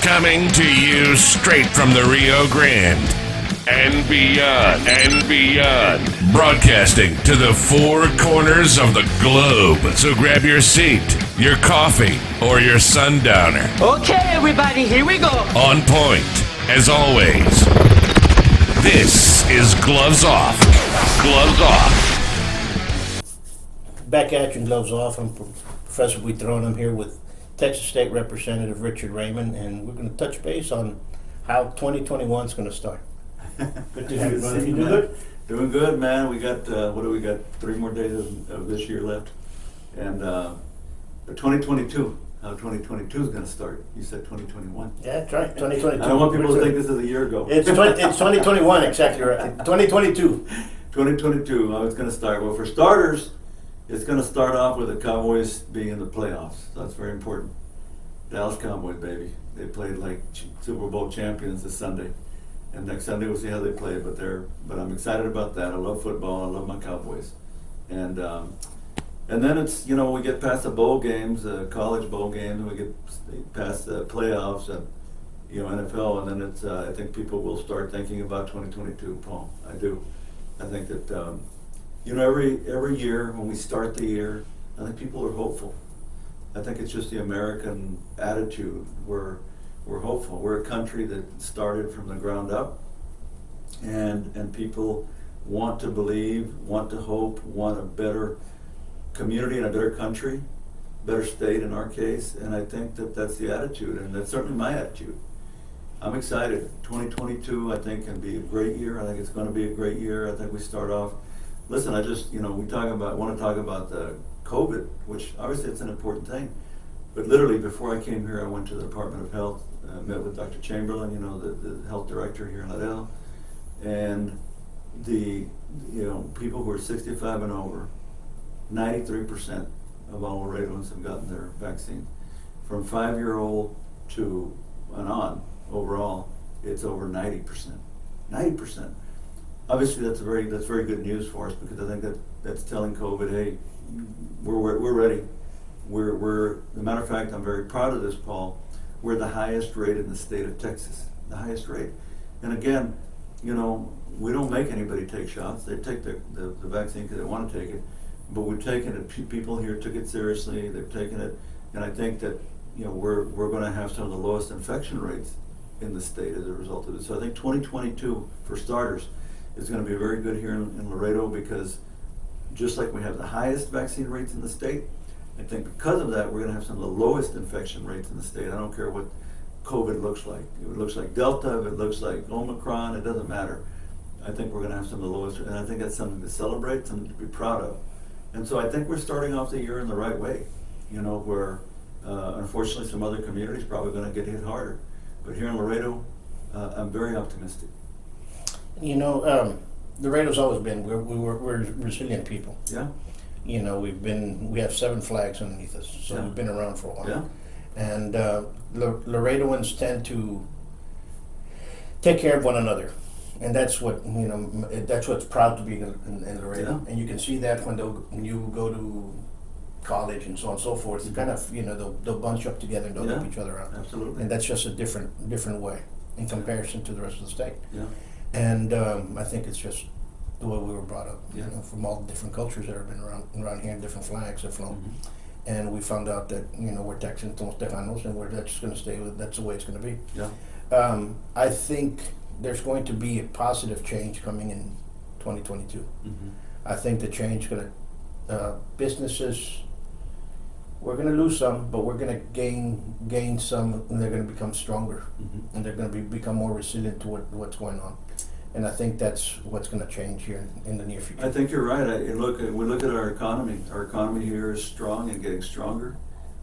Coming to you straight from the Rio Grande and beyond. Broadcasting to the four corners of the globe. So grab your seat, your coffee, or your sundowner. Okay, everybody, here we go. On point, as always. This is Gloves Off. Gloves Off. Back at you, Gloves Off. I'm Professor Buitrón. I'm here with Texas State Representative Richard Raymond, and we're going to touch base on how 2021 is going to start. Good to have you, brother. You doing good? Doing good, man. We got, 3 more days of this year left. And but 2022, how 2022 is going to start. You said 2021. Yeah, that's right, 2022. I don't want people to think this is a year ago. It's 2021, exactly right. 2022. 2022, how it's going to start. Well, for starters, it's going to start off with the Cowboys being in the playoffs. That's very important. Dallas Cowboys, baby. They played like Super Bowl champions this Sunday. And next Sunday we'll see how they play. But I'm excited about that. I love football. I love my Cowboys. And then it's, we get past the bowl games, college bowl games, and we get past the playoffs and, NFL. And then it's, I think people will start thinking about 2022, Paul. I do. I think that, every year when we start the year, I think people are hopeful. I think it's just the American attitude. We're hopeful. We're a country that started from the ground up, and people want to believe, want to hope, want a better community and a better country, better state in our case, and I think that that's the attitude, and that's certainly my attitude. I'm excited. 2022, I think, can be a great year. I think it's going to be a great year. I think we start off. Listen, I just, we want to talk about the COVID, which obviously it's an important thing. But literally, before I came here, I went to the Department of Health, met with Dr. Chamberlain, the health director here in Laredo, and the, people who are 65 and over, 93% of all Laredoans have gotten their vaccine. From 5-year-old to and on, overall, it's over 90%. 90%. Obviously, that's very good news for us, because I think that's telling COVID, hey, we're ready. We're as a matter of fact, I'm very proud of this, Paul. We're the highest rate in the state of Texas, the highest rate. And again, we don't make anybody take shots. They take the vaccine because they want to take it, but we've taken it. People here took it seriously. They've taken it, and I think that we're going to have some of the lowest infection rates in the state as a result of it. So I think 2022, for starters, is going to be very good here in Laredo, because just like we have the highest vaccine rates in the state, I think because of that, we're going to have some of the lowest infection rates in the state. I don't care what COVID looks like. If it looks like Delta, if it looks like Omicron, it doesn't matter. I think we're going to have some of the lowest, and I think that's something to celebrate, something to be proud of. And so I think we're starting off the year in the right way, where unfortunately some other communities probably going to get hit harder. But here in Laredo, I'm very optimistic. Laredo's always been, we're resilient people. Yeah. We have 7 flags underneath us, so Yeah. we've been around for a while. Yeah. And Laredoans tend to take care of one another, and that's what that's what's proud to be in Laredo. Yeah. And you can see that when you go to college and so on and so forth. It's kind of they'll bunch up together and they'll help each other out. Absolutely. And that's just a different way in comparison to the rest of the state. Yeah. And I think it's just the way we were brought up, Yeah. from all the different cultures that have been around here, and different flags have flown. Mm-hmm. And we found out that, we're Texans, somos Tejanos, and that's just going to stay that's the way it's going to be. Yeah. I think there's going to be a positive change coming in 2022. Mm-hmm. I think the change is going to, businesses, we're going to lose some, but we're going to gain some, and they're going to become stronger, Mm-hmm. and they're going to become more resilient to what's going on. And I think that's what's going to change here in the near future. I think you're right. We look at our economy. Our economy here is strong and getting stronger.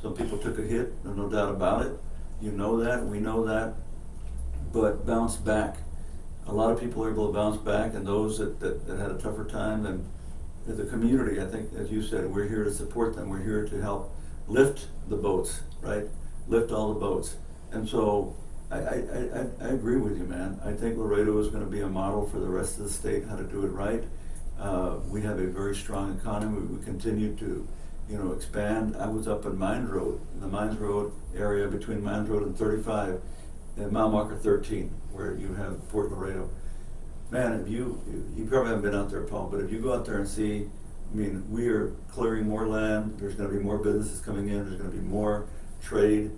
Some people took a hit, there's no doubt about it. You know that, we know that. But bounce back. A lot of people are able to bounce back, and those that had a tougher time, and as a community, I think, as you said, we're here to support them. We're here to help lift the boats, right? Lift all the boats. And so I agree with you, man. I think Laredo is going to be a model for the rest of the state, how to do it right. We have a very strong economy. We continue to, expand. I was up in Mines Road, in the Mines Road area between Mines Road and 35. and mile marker 13, where you have Port Laredo. Man, if you probably haven't been out there, Paul, but if you go out there and see, I mean, we are clearing more land. There's going to be more businesses coming in. There's going to be more trade.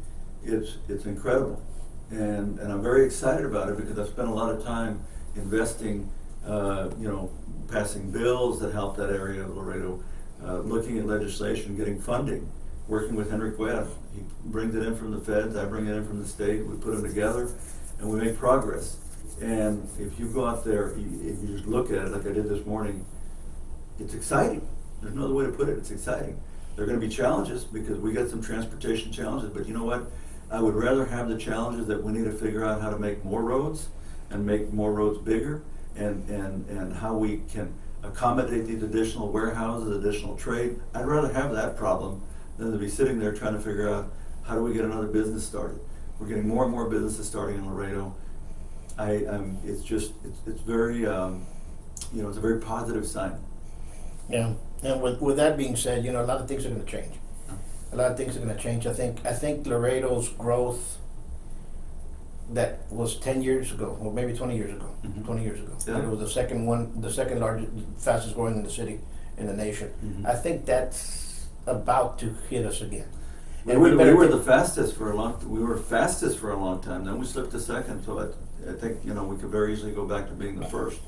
It's incredible, and I'm very excited about it because I've spent a lot of time investing, passing bills that help that area of Laredo, looking at legislation, getting funding, working with Henry Guerra. He brings it in from the feds. I bring it in from the state. We put them together, and we make progress. And if you go out there, if you just look at it like I did this morning, it's exciting. There's no other way to put it. It's exciting. There are going to be challenges because we got some transportation challenges, but you know what? I would rather have the challenges that we need to figure out how to make more roads and make more roads bigger and how we can accommodate these additional warehouses, additional trade. I'd rather have that problem than to be sitting there trying to figure out how do we get another business started. We're getting more and more businesses starting in Laredo. It's very, it's a very positive sign. Yeah, and with that being said, a lot of things are going to change. A lot of things are going to change. I think Laredo's growth that was 10 years ago, or maybe 20 years ago. Mm-hmm. 20 years ago, Yeah. it was the second largest, fastest growing in the city, in the nation. Mm-hmm. I think that's about to hit us again. We And were better the fastest for a long. We were fastest for a long time. Then we slipped to second. So I think we could very easily go back to being the first.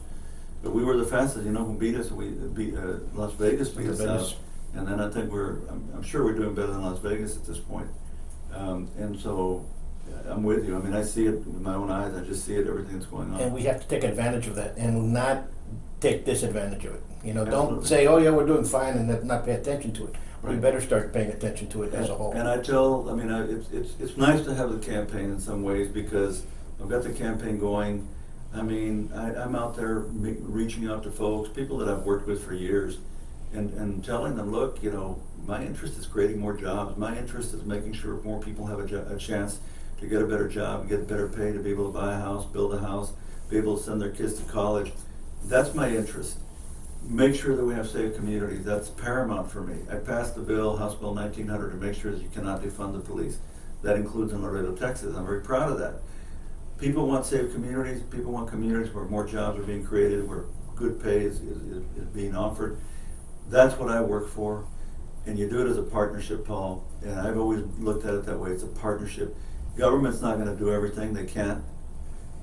But we were the fastest. Who beat us? We beat Las Vegas beat us out. And then I think I'm sure we're doing better than Las Vegas at this point. And so I'm with you. I mean, I see it with my own eyes. I just see it, everything that's going on. And we have to take advantage of that and not take disadvantage of it. Don't Absolutely. say, oh yeah, we're doing fine and not pay attention to it. We Right. better start paying attention to it as a whole. And it's nice to have the campaign in some ways because I've got the campaign going. I mean, I'm out there reaching out to folks, people that I've worked with for years, and telling them, look, my interest is creating more jobs. My interest is making sure more people have a chance to get a better job, get better pay, to be able to buy a house, build a house, be able to send their kids to college. That's my interest. Make sure that we have safe communities. That's paramount for me. I passed the bill, House Bill 1900, to make sure that you cannot defund the police. That includes in Laredo, Texas. I'm very proud of that. People want safe communities. People want communities where more jobs are being created, where good pay is being offered. That's what I work for. And you do it as a partnership, Paul. And I've always looked at it that way. It's a partnership. Government's not going to do everything. They can't.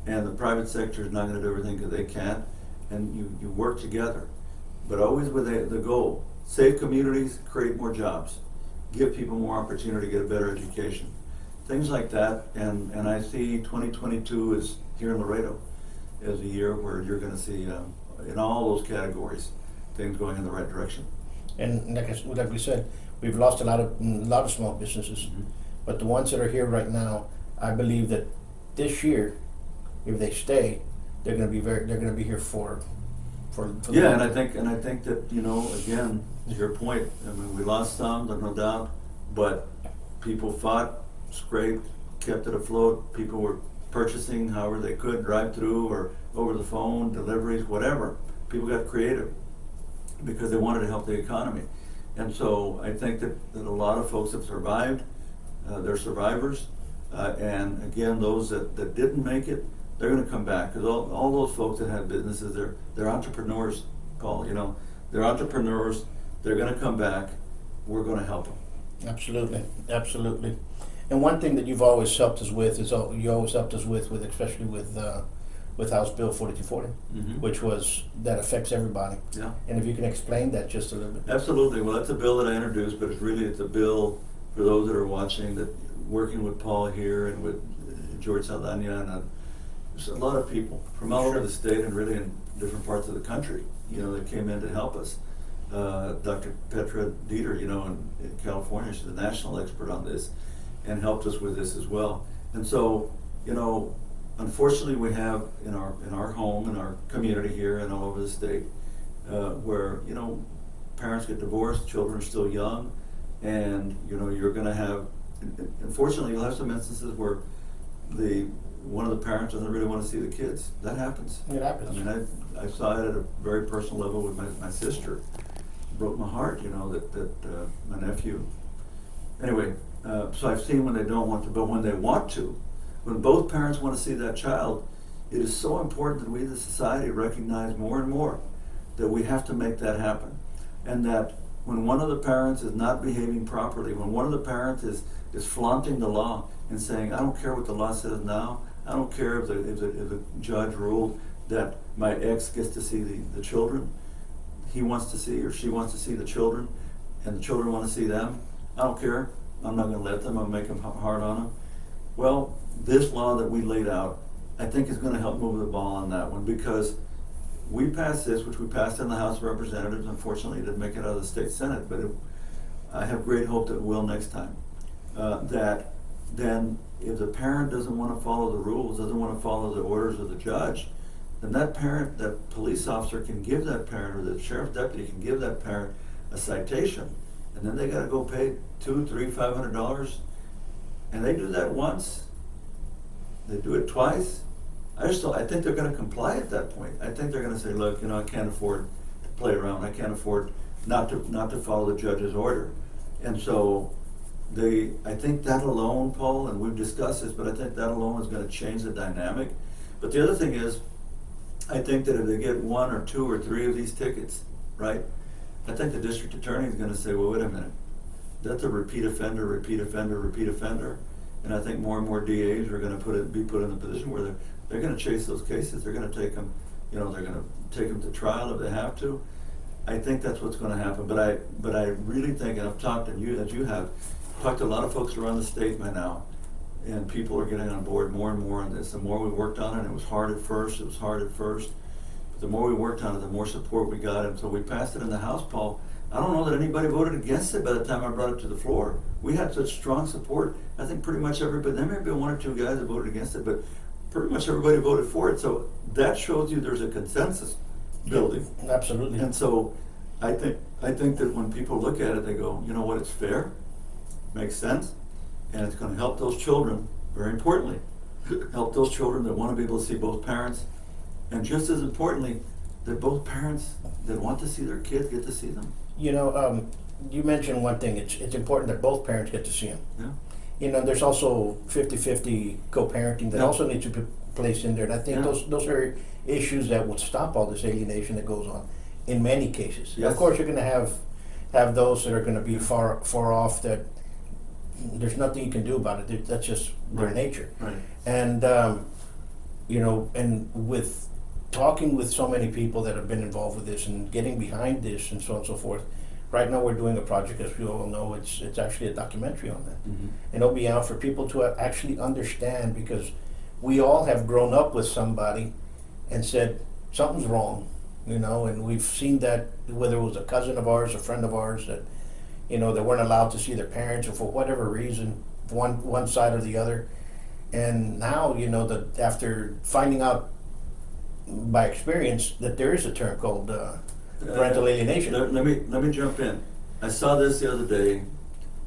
And the private sector is not going to do everything because they can't. And you work together. But always with the goal. Save communities, create more jobs. Give people more opportunity to get a better education. Things like that. And I see 2022 is here in Laredo as a year where you're going to see, in all those categories, things going in the right direction. And like we said, we've lost a lot of small businesses, Mm-hmm. but the ones that are here right now, I believe that this year, if they stay, they're going to be here for the Yeah, long and term. I think that again, to your point, I mean, we lost some, there's no doubt, but people fought, scraped, kept it afloat. People were purchasing however they could, drive through or over the phone, deliveries, whatever. People got creative because they wanted to help the economy, and so I think that a lot of folks have survived. They're survivors, and again, those that didn't make it, they're going to come back because all those folks that had businesses, they're entrepreneurs, Paul. They're entrepreneurs. They're going to come back. We're going to help them. Absolutely, absolutely. And one thing that you've always helped us with is you always helped us with especially with House Bill 4240, Mm-hmm. which that affects everybody. Yeah. And if you can explain that just a little bit. Absolutely. Well, that's a bill that I introduced, but it's a bill for those that are watching, that working with Paul here and with George Saldana and there's a lot of people from all over the state and really in different parts of the country, that came in to help us. Dr. Petra Dieter, in California, she's a national expert on this, and helped us with this as well. And so, unfortunately, we have in our home, in our community here, and all over the state, where parents get divorced, children are still young, and you're going to have. Unfortunately, you'll have some instances where one of the parents doesn't really want to see the kids. That happens. It happens. I mean, I saw it at a very personal level with my sister. It broke my heart, that my nephew. Anyway, so I've seen when they don't want to, but when they want to, when both parents want to see that child, it is so important that we as a society recognize more and more that we have to make that happen. And that when one of the parents is not behaving properly, when one of the parents is flaunting the law and saying, I don't care what the law says now, I don't care if the judge ruled that my ex gets to see the children, he wants to see or she wants to see the children, and the children want to see them, I don't care, I'm not going to let them, I'm going to make them hard on them. Well, this law that we laid out, I think is going to help move the ball on that one, because we passed this, which we passed in the House of Representatives. Unfortunately, it didn't make it out of the state Senate, but I have great hope that it will next time. That then, if the parent doesn't want to follow the rules, doesn't want to follow the orders of the judge, then that parent, that police officer can give that parent, or the sheriff's deputy can give that parent a citation, and then they got to go pay $200, $300, $500, and they do that once, they do it twice. I think they're going to comply at that point. I think they're going to say, look, I can't afford to play around. I can't afford not to follow the judge's order. And so I think that alone, Paul, and we've discussed this, but I think that alone is going to change the dynamic. But the other thing is, I think that if they get 1 or 2 or 3 of these tickets, right, I think the district attorney is going to say, well, wait a minute, that's a repeat offender, repeat offender, repeat offender. And I think more and more DAs are going to be put in a position where they're going to chase those cases. They're going to take them, they're going to take them to trial if they have to. I think that's what's going to happen. But I really think, and I've talked to you, as you have, talked to a lot of folks around the state by now, and people are getting on board more and more on this. The more we worked on it, it was hard at first. But the more we worked on it, the more support we got. And so we passed it in the House, Paul. I don't know that anybody voted against it by the time I brought it to the floor. We had such strong support. I think pretty much everybody, there may have been 1 or 2 guys that voted against it, but pretty much everybody voted for it. So that shows you there's a consensus building. Absolutely. And so I think that when people look at it, they go, you know what, it's fair, makes sense, and it's going to help those children, very importantly, help those children that want to be able to see both parents, and just as importantly, that both parents that want to see their kids get to see them. You mentioned one thing. It's important that both parents get to see them. Yeah. There's also 50-50 co-parenting that also needs to be placed in there. And I think those are issues that would stop all this alienation that goes on in many cases. Yes. Of course, you're going to have those that are going to be far off, that there's nothing you can do about it. That's just their nature. Right. And, and with talking with so many people that have been involved with this and getting behind this and so on and so forth, right now we're doing a project, as we all know, it's actually a documentary on that. Mm-hmm. And it'll be out for people to actually understand, because we all have grown up with somebody and said, something's wrong, and we've seen that, whether it was a cousin of ours, a friend of ours, that, they weren't allowed to see their parents, or for whatever reason, one side or the other. And now, that after finding out by experience that there is a term called parental alienation. Let me jump in. I saw this the other day.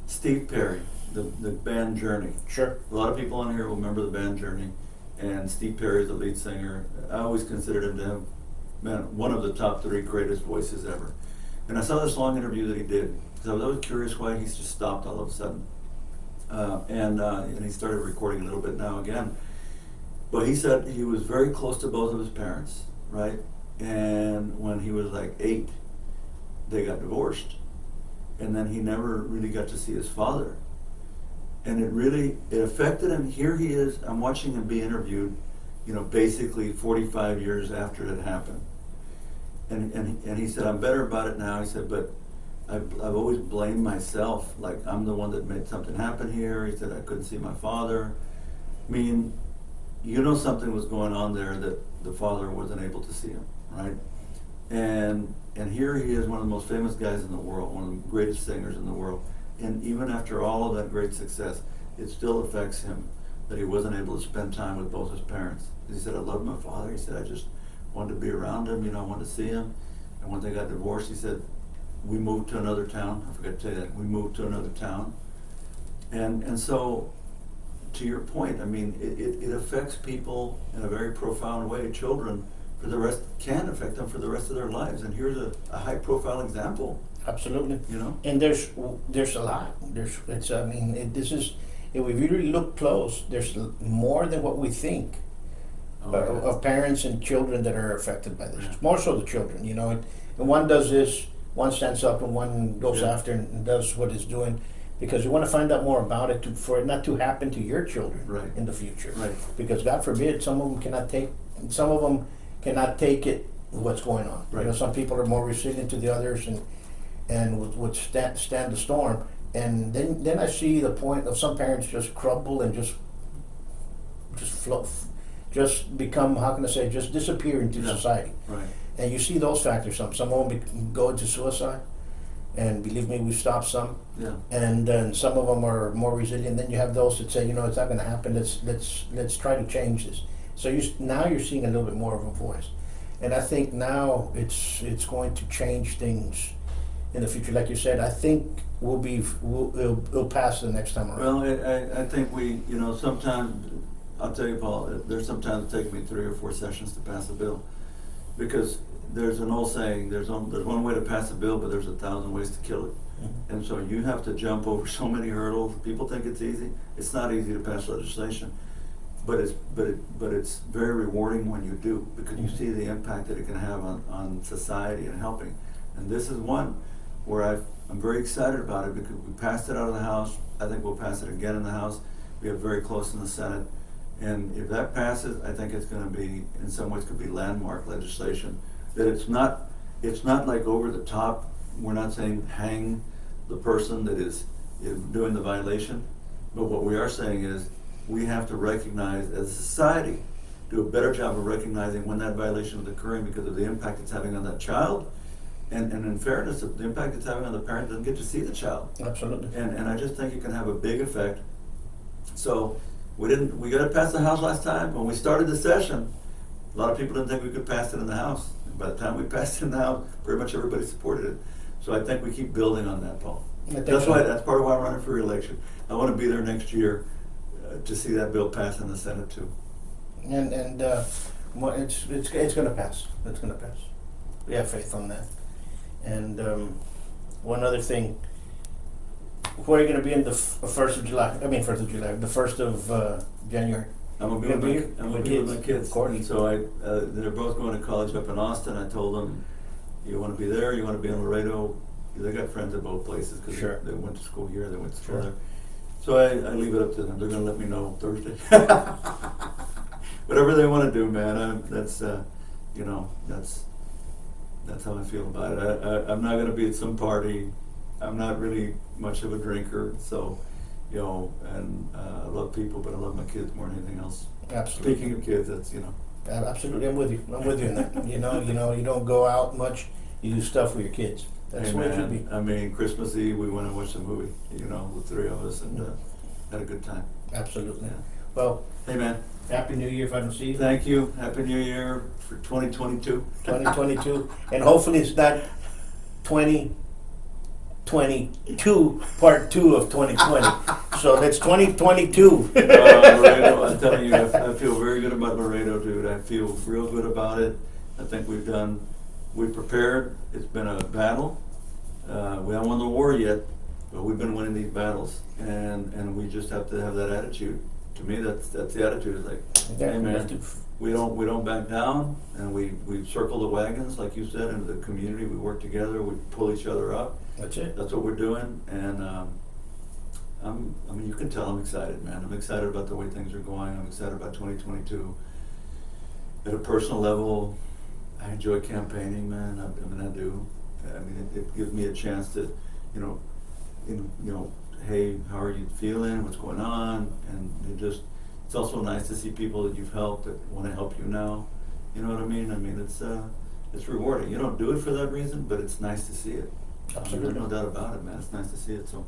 Steve Perry, the band Journey. Sure. A lot of people on here will remember the band Journey, and Steve Perry is the lead singer. I always considered him to have, one of the top 3 greatest voices ever. And I saw this long interview that he did, because I was always curious why he's just stopped all of a sudden. And he started recording a little bit now again. But he said he was very close to both of his parents, right? And when he was like 8, they got divorced. And then he never really got to see his father. And it affected him. Here he is, I'm watching him be interviewed, basically 45 years after it had happened. And he said, I'm better about it now. He said, but I've always blamed myself, like I'm the one that made something happen here. He said, I couldn't see my father. I mean, something was going on there that the father wasn't able to see him, right? And here he is, one of the most famous guys in the world, one of the greatest singers in the world. And even after all of that great success, it still affects him that he wasn't able to spend time with both his parents. He said, I loved my father. He said, I just wanted to be around him, I wanted to see him. And when they got divorced, he said, we moved to another town. I forgot to tell you that. We moved to another town. And so, to your point, I mean, it affects people in a very profound way. Children, can affect them for the rest of their lives. And here's a high-profile example. Absolutely. You know? And there's a lot. This is, if we really look close, there's more than what we think of parents and children that are affected by this. Yeah. More so the children, you know. And one does this, one stands up, and one goes Yeah. after and does what it's doing, because you want to find out more about it for it not to happen to your children Right. in the future. Right. Because God forbid, some of them cannot take it. What's going on? Right. You know, some people are more resilient to the others, and would stand the storm. And then I see the point of some parents just crumble and just float, just become, how can I say, just disappear into Yeah. society. Right. And you see those factors. Some of them go into suicide, and believe me, we've stopped some. Yeah. And then some of them are more resilient. Then you have those that say, you know, it's not going to happen. Let's try to change this. So now you're seeing a little bit more of a voice, and I think now it's going to change things in the future. Like you said, I think it'll pass the next time around. Well, I think sometimes, I'll tell you, Paul, there's sometimes it takes me 3 or 4 sessions to pass a bill, because there's an old saying, there's one way to pass a bill, but there's 1,000 ways to kill it. Mm-hmm. And so you have to jump over so many hurdles. People think it's easy. It's not easy to pass legislation, but it's very rewarding when you do, because you see the impact that it can have on society and helping. And this is one where I'm very excited about it, because we passed it out of the House. I think we'll pass it again in the House. We have very close in the Senate. And if that passes, I think it's going to be, in some ways, could be landmark legislation. That it's not like over the top. We're not saying hang the person that is doing the violation, but what we are saying is we have to recognize, as a society, do a better job of recognizing when that violation is occurring, because of the impact it's having on that child, and in fairness, the impact it's having on the parent doesn't get to see the child. Absolutely. And I just think it can have a big effect. So we got to pass the House last time. When we started the session, a lot of people didn't think we could pass it in the House. By the time we passed it in the House, pretty much everybody supported it. So I think we keep building on that, Paul. That's part of why I'm running for re-election. I want to be there next year to see that bill pass in the Senate too. And well, it's going to pass. It's going to pass. We have faith on that. And one other thing, where are you going to be in the 1st of July? I mean, 1st of July, the 1st of January. I'm gonna be with my kids. Of course. And so they're both going to college up in Austin. I told them, you want to be there, you want to be in Laredo. They got friends at both places, because Sure. they went to school here, they went to school Sure. there. So I leave it up to them. They're going to let me know Thursday. Whatever they want to do, man. That's how I feel about it. I'm not going to be at some party. I'm not really much of a drinker, so and I love people, but I love my kids more than anything else. Absolutely. Speaking of kids, that's Absolutely, I'm with you. I'm with you in that. You don't go out much. You do stuff with your kids. That's Hey, the way it should man, be. I mean, Christmas Eve we went and watched a movie, the 3 of us, and had a good time. Absolutely. Yeah. Well, Hey, man, Happy New Year if I don't see you. thank you. Happy New Year for 2022. 2022, and hopefully it's not 2022 part 2 of 2020. So that's 2022. Laredo, I'm telling you, I feel very good about Laredo, dude. I feel real good about it. I think we've prepared. It's been a battle. We haven't won the war yet, but we've been winning these battles, and we just have to have that attitude. To me, that's the attitude. It's like, hey man, we don't back down, and we circle the wagons, like you said, into the community. We work together. We pull each other up. That's it. That's what we're doing, and you can tell I'm excited, man. I'm excited about the way things are going. I'm excited about 2022. At a personal level, I enjoy campaigning, man. I do. I mean, it gives me a chance to, hey, how are you feeling? What's going on? And it's also nice to see people that you've helped that want to help you now. You know what I mean? I mean, it's rewarding. You don't do it for that reason, but it's nice to see it. Absolutely. There's no doubt about it, man. It's nice to see it. So.